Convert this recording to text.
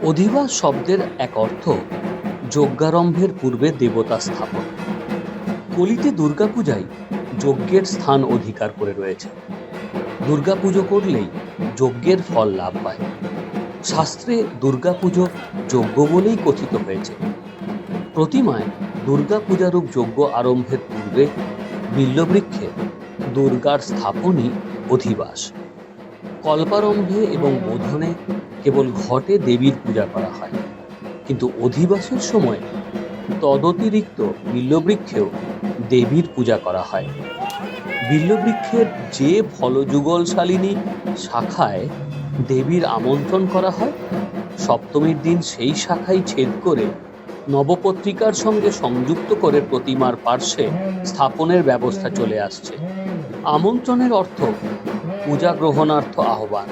অধিবাস শব্দের এক অর্থ যজ্ঞারম্ভের পূর্বে দেবতা স্থাপন। কলিতে দুর্গাপূজাই যজ্ঞের স্থান অধিকার করে রয়েছে। দুর্গাপুজো করলেই যজ্ঞের ফল লাভ হয়। শাস্ত্রে দুর্গাপুজো যজ্ঞ বলেই কথিত হয়েছে। প্রতিমায় দুর্গাপূজারূপ যজ্ঞ আরম্ভের পূর্বে বিল্ববৃক্ষে দুর্গার স্থাপনই অধিবাস। কল্পারম্ভে এবং বোধনে কেবল ঘটে দেবীর পূজা করা হয়, কিন্তু অধিবাসের সময় তদতিরিক্ত বিল্ববৃক্ষেও দেবীর পূজা করা হয়। বিল্ববৃক্ষের যে ফলযুগলশালিনী শাখায় দেবীর আমন্ত্রণ করা হয়, সপ্তমীর দিন সেই শাখায় ছেদ করে নবপত্রিকার সঙ্গে সংযুক্ত করে প্রতিমার পার্শ্বে স্থাপনের ব্যবস্থা চলে আসছে। আমন্ত্রণের অর্থ পূজা গ্রহণার্থ আহ্বান।